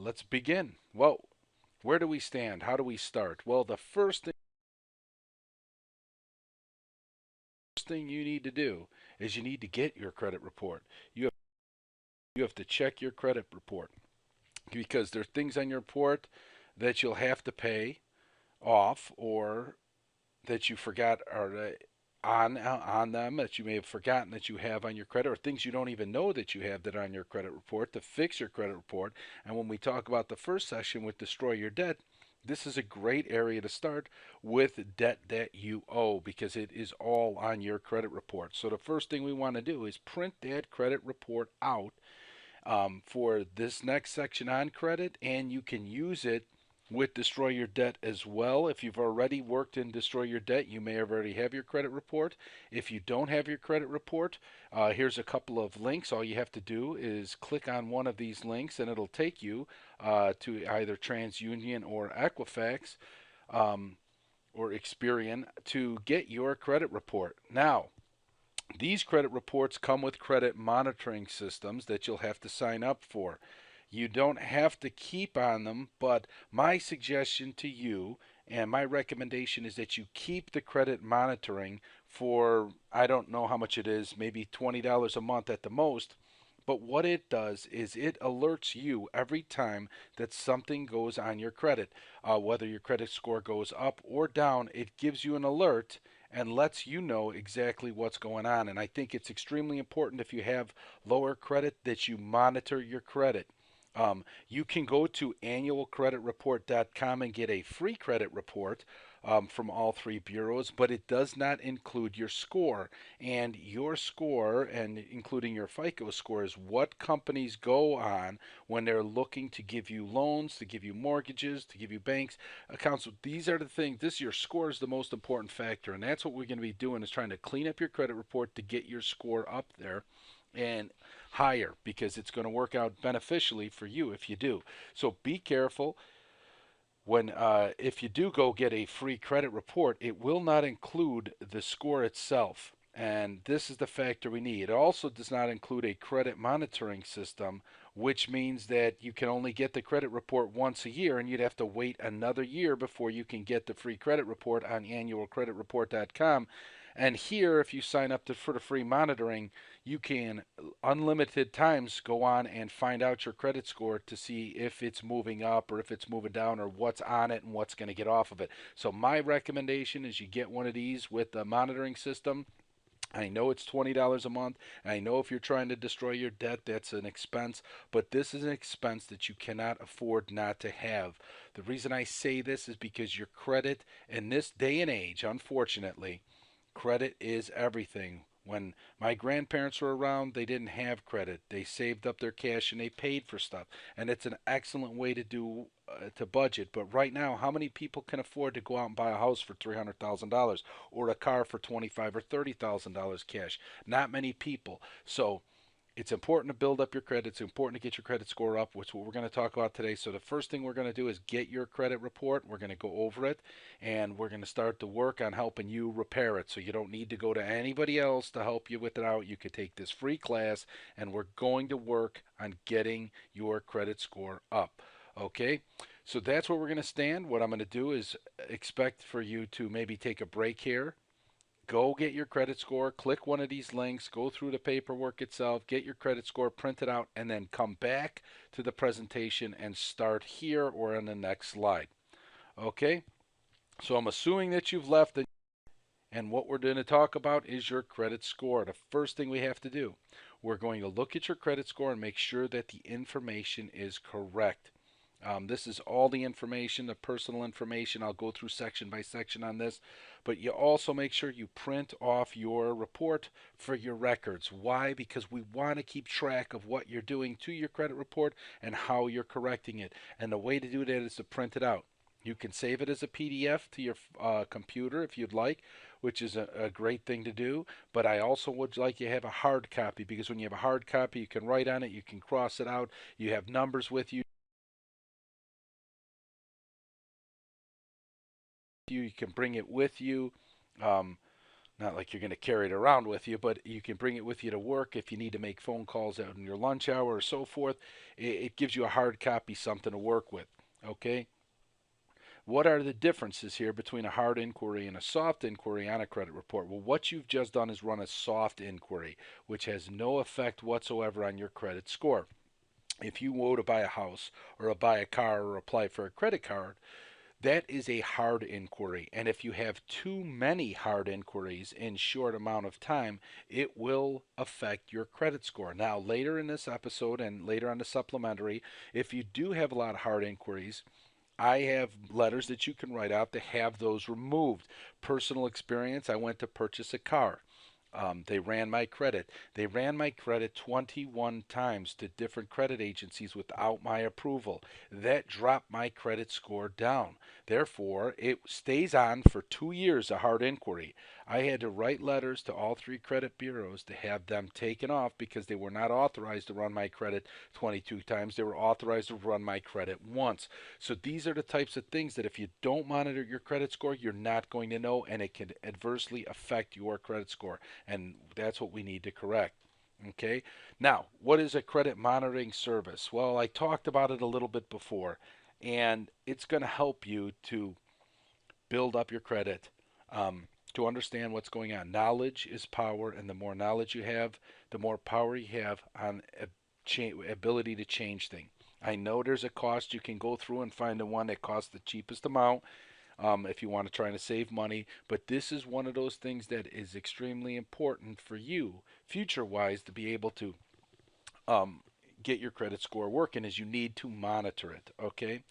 let's begin. Well, where do we stand? How do we start? Well, the first thing you need to do is you need to get your credit report. You have to check your credit report because there are things on your report that you'll have to pay off or that you forgot are on them that you may have forgotten that you have on your credit, or things you don't even know that you have that are on your credit report, to fix your credit report. And when we talk about the first session with destroy your debt, this is a great area to start with debt that you owe because it is all on your credit report. So the first thing we want to do is print that credit report out for this next section on credit, and you can use it with Destroy Your Debt as well. If you've already worked in Destroy Your Debt, you may already have your credit report. If you don't have your credit report, here's a couple of links. All you have to do is click on one of these links, and it'll take you to either TransUnion or Equifax or Experian to get your credit report. Now, these credit reports come with credit monitoring systems that you'll have to sign up for. You don't have to keep on them, but my suggestion to you and my recommendation is that you keep the credit monitoring for, I don't know how much it is, maybe $20 a month at the most. But what it does is it alerts you every time that something goes on your credit. Whether your credit score goes up or down, it gives you an alert and lets you know exactly what's going on. And I think it's extremely important if you have lower credit that you monitor your credit. You can go to annualcreditreport.com and get a free credit report from all three bureaus, but it does not include your score. And your score, and including your FICO score, is what companies go on when they're looking to give you loans, to give you mortgages, to give you banks accounts. These are the things. Your score is the most important factor, and that's what we're going to be doing, is trying to clean up your credit report to get your score up there and higher, because it's going to work out beneficially for you if you do. So be careful when if you do go get a free credit report, it will not include the score itself. And this is the factor we need. It also does not include a credit monitoring system, which means that you can only get the credit report once a year, and you'd have to wait another year before you can get the free credit report on annualcreditreport.com. And here, if you sign up for the free monitoring, you can unlimited times go on and find out your credit score to see if it's moving up or if it's moving down or what's on it and what's going to get off of it. So my recommendation is you get one of these with the monitoring system. I know it's $20 a month. I know if you're trying to destroy your debt, that's an expense, but this is an expense that you cannot afford not to have. The reason I say this is because your credit in this day and age, unfortunately, credit is everything. When my grandparents were around, they didn't have credit. They saved up their cash and they paid for stuff. And it's an excellent way to do to budget. But right now, how many people can afford to go out and buy a house for $300,000 or a car for $25,000 or $30,000 cash? Not many people. So it's important to build up your credit. It's important to get your credit score up, which is what we're going to talk about today. So the first thing we're going to do is get your credit report. We're going to go over it, and we're going to start to work on helping you repair it. So you don't need to go to anybody else to help you with it out. You could take this free class, and we're going to work on getting your credit score up. Okay? So that's where we're going to stand. What I'm going to do is expect for you to maybe take a break here, go get your credit score, click one of these links, go through the paperwork itself, get your credit score printed out, and then come back to the presentation and start here or on the next slide. Okay? So I'm assuming that you've left, and what we're going to talk about is your credit score. The first thing we have to do, we're going to look at your credit score and make sure that the information is correct. This is all the information, the personal information. I'll go through section by section on this, but you also make sure you print off your report for your records. Why? Because we want to keep track of what you're doing to your credit report and how you're correcting it. And the way to do that is to print it out. You can save it as a PDF to your computer if you'd like, which is a great thing to do. But I also would like you to have a hard copy, because when you have a hard copy, you can write on it, you can cross it out, you have numbers with you. You can bring it with you. Um, Not like you're going to carry it around with you, but you can bring it with you to work if you need to make phone calls out in your lunch hour or so forth. It gives you a hard copy, something to work with. Okay? What are the differences here between a hard inquiry and a soft inquiry on a credit report? Well, what you've just done is run a soft inquiry, which has no effect whatsoever on your credit score. If you go to buy a house or buy a car or apply for a credit card, that is a hard inquiry. And if you have too many hard inquiries in short amount of time, it will affect your credit score. Now, later in this episode and later on the supplementary, if you do have a lot of hard inquiries, I have letters that you can write out to have those removed. Personal experience, I went to purchase a car. They ran my credit. They ran my credit 21 times to different credit agencies without my approval. That dropped my credit score down. Therefore, it stays on for 2 years, a hard inquiry. I had to write letters to all three credit bureaus to have them taken off because they were not authorized to run my credit 22 times. They were authorized to run my credit once. So these are the types of things that if you don't monitor your credit score, you're not going to know, and it can adversely affect your credit score. And that's what we need to correct. Okay. Now, what is a credit monitoring service? Well, I talked about it a little bit before, and it's going to help you to build up your credit, to understand what's going on. Knowledge is power, and the more knowledge you have, the more power you have on ability to change things. I know there's a cost. You can go through and find the one that costs the cheapest amount, if you want to try to save money. But this is one of those things that is extremely important for you, future wise, to be able to um, get your credit score working, is you need to monitor it. Okay.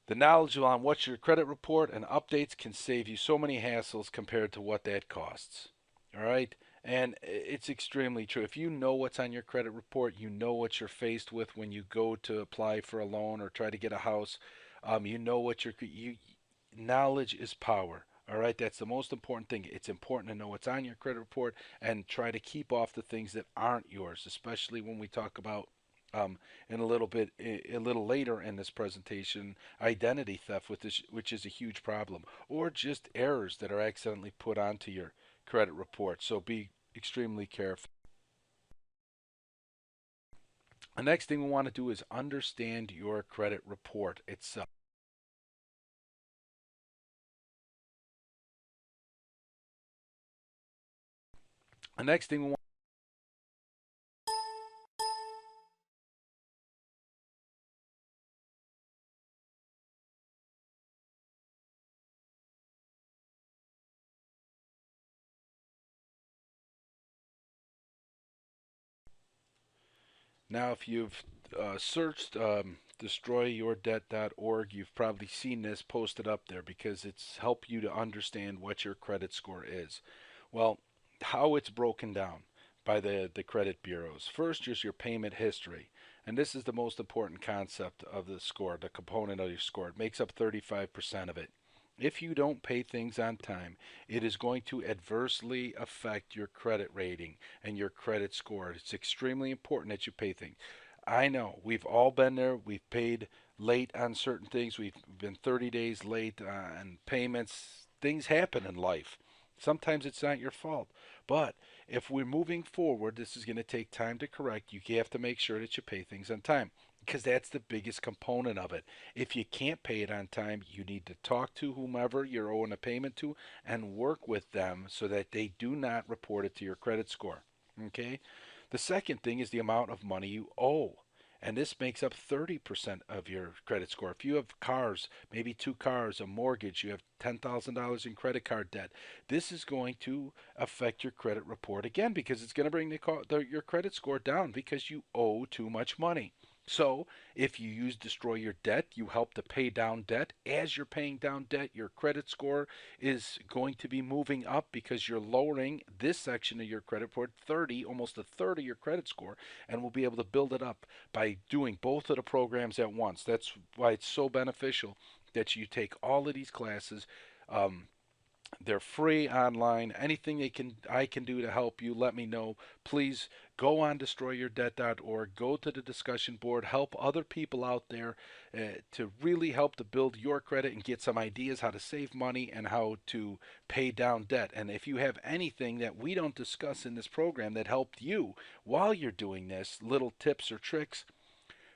The knowledge on what's your credit report and updates can save you so many hassles compared to what that costs. All right. And it's extremely true. If you know what's on your credit report, you know what you're faced with when you go to apply for a loan or try to get a house. You know what knowledge is power. All right, that's the most important thing. It's important to know what's on your credit report and try to keep off the things that aren't yours, especially when we talk about, in a little bit, a little later in this presentation, identity theft, which is a huge problem, or just errors that are accidentally put onto your credit report. So be extremely careful. The next thing we want to do is understand your credit report itself. The next thing we want Now, if you've searched destroyyourdebt.org, you've probably seen this posted up there because it's helped you to understand what your credit score is. Well, how it's broken down by the credit bureaus. First is your payment history. And this is the most important concept of the score, the component of your score. It makes up 35% of it. If you don't pay things on time, it is going to adversely affect your credit rating and your credit score. It's extremely important that you pay things. I know we've all been there. We've paid late on certain things. We've been 30 days late on payments. Things happen in life. Sometimes it's not your fault. But if we're moving forward, this is going to take time to correct. You have to make sure that you pay things on time because that's the biggest component of it. If you can't pay it on time, you need to talk to whomever you're owing a payment to and work with them so that they do not report it to your credit score. Okay? The second thing is the amount of money you owe. And this makes up 30% of your credit score. If you have cars, maybe two cars, a mortgage, you have $10,000 in credit card debt, this is going to affect your credit report again because it's going to bring your credit score down because you owe too much money. So, if you use destroy your debt, you help to pay down debt. As you're paying down debt, your credit score is going to be moving up because you're lowering this section of your credit report, 30, almost a third of your credit score, and we'll be able to build it up by doing both of the programs at once. That's why it's so beneficial that you take all of these classes. Um, They're free online. Anything I can do to help you, let me know. Please go on destroyyourdebt.org. Go to the discussion board. Help other people out there to really help to build your credit and get some ideas how to save money and how to pay down debt. And if you have anything that we don't discuss in this program that helped you while you're doing this, little tips or tricks,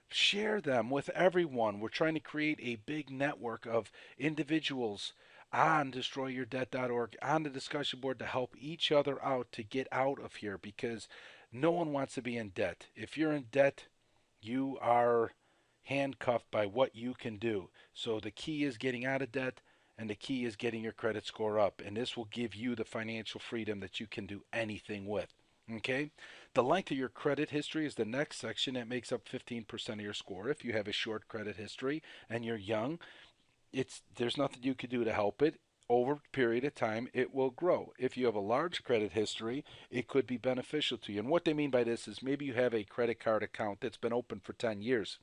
share them with everyone. We're trying to create a big network of individuals on destroyyourdebt.org, on the discussion board, to help each other out to get out of here, because no one wants to be in debt. If you're in debt, you are handcuffed by what you can do. So the key is getting out of debt, and the key is getting your credit score up. And this will give you the financial freedom that you can do anything with. Okay? The length of your credit history is the next section. That makes up 15% of your score. If you have a short credit history and you're young, there's nothing you can do to help it. Over a period of time, it will grow. If you have a large credit history, it could be beneficial to you. And what they mean by this is maybe you have a credit card account that's been open for 10 years.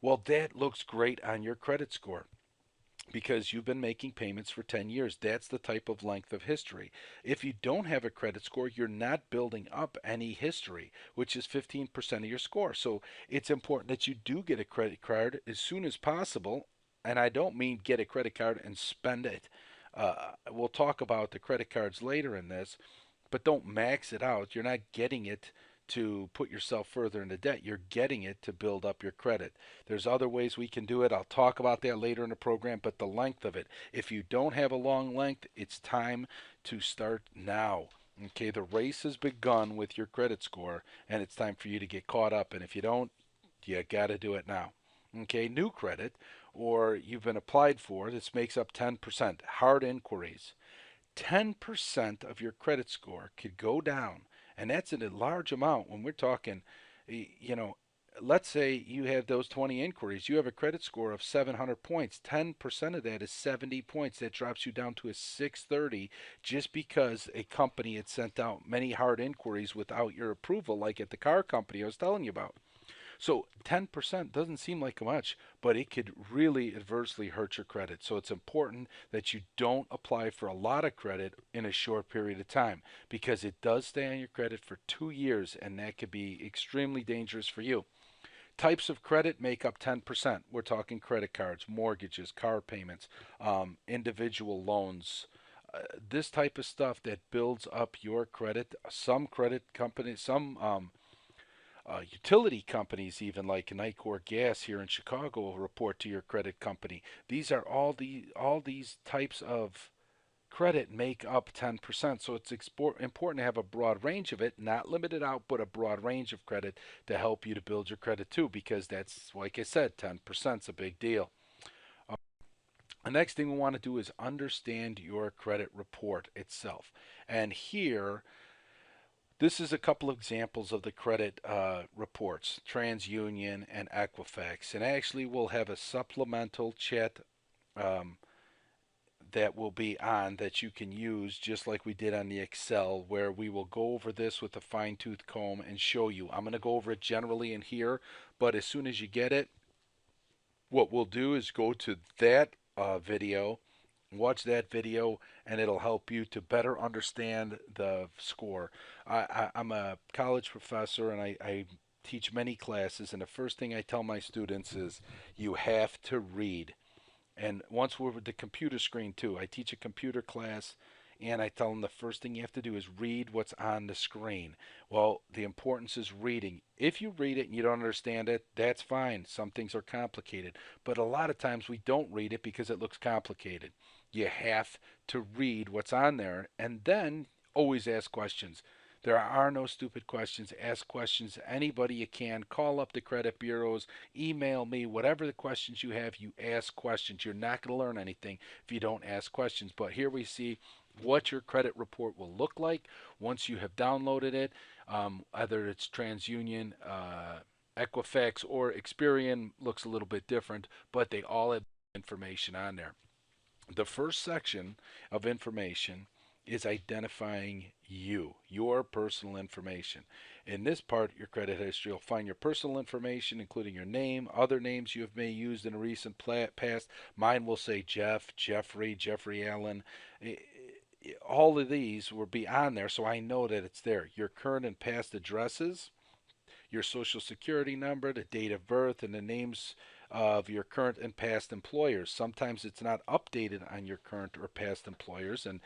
Well, that looks great on your credit score because you've been making payments for 10 years. That's the type of length of history. If you don't have a credit score, you're not building up any history, which is 15% of your score. So it's important that you do get a credit card as soon as possible. And I don't mean get a credit card and spend it. We'll talk about the credit cards later in this, but don't max it out. You're not getting it to put yourself further into debt. You're getting it to build up your credit. There's other ways we can do it. I'll talk about that later in the program, but the length of it. If you don't have a long length, it's time to start now. Okay, the race has begun with your credit score, and it's time for you to get caught up. And if you don't, you got to do it now. Okay, new credit, or you've been applied for, this makes up 10%. Hard inquiries. 10% of your credit score could go down. And that's a large amount when we're talking, you know, let's say you have those 20 inquiries. You have a credit score of 700 points. 10% of that is 70 points. That drops you down to a 630 just because a company had sent out many hard inquiries without your approval, like at the car company I was telling you about. So 10% doesn't seem like much, but it could really adversely hurt your credit. So it's important that you don't apply for a lot of credit in a short period of time because it does stay on your credit for 2 years, and that could be extremely dangerous for you. Types of credit make up 10%. We're talking credit cards, mortgages, car payments, individual loans. This type of stuff that builds up your credit. Some credit companies, some utility companies, even like Nicor Gas here in Chicago, will report to your credit company. These are all these types of credit make up 10%. So it's important to have a broad range of it, not limited out, but a broad range of credit to help you to build your credit too, because that's, like I said, 10% is a big deal. Uh, the next thing we want to do is understand your credit report itself. And here, this is a couple of examples of the credit reports, TransUnion and Equifax. And actually, we'll have a supplemental chat um, that will be on that you can use just like we did on the Excel, where we will go over this with a fine-tooth comb and show you. I'm going to go over it generally in here, but as soon as you get it, what we'll do is go to that video, watch that video, and it'll help you to better understand the score. I'm a college professor, and I teach many classes, and the first thing I tell my students is you have to read. And once we're with the computer screen too, I teach a computer class, and I tell them the first thing you have to do is read what's on the screen. Well, the importance is reading. If you read it and you don't understand it, that's fine. Some things are complicated, but a lot of times we don't read it because it looks complicated. You have to read what's on there and then always ask questions. There are no stupid questions. Ask questions to anybody you can. Call up the credit bureaus, email me, whatever the questions you have, you ask questions. You're not going to learn anything if you don't ask questions. But here we see what your credit report will look like once you have downloaded it. Either it's TransUnion, Equifax, or Experian looks a little bit different, but they all have information on there. The first section of information is identifying you, your personal information. In this part, your credit history, you'll find your personal information, including your name, other names you have may used in a recent past. Mine will say Jeff, Jeffrey, Jeffrey Allen. all of these will be on there, so I know that it's there. Your current and past addresses, your social security number, the date of birth, and the names of your current and past employers. Sometimes it's not updated on your current or past employers, and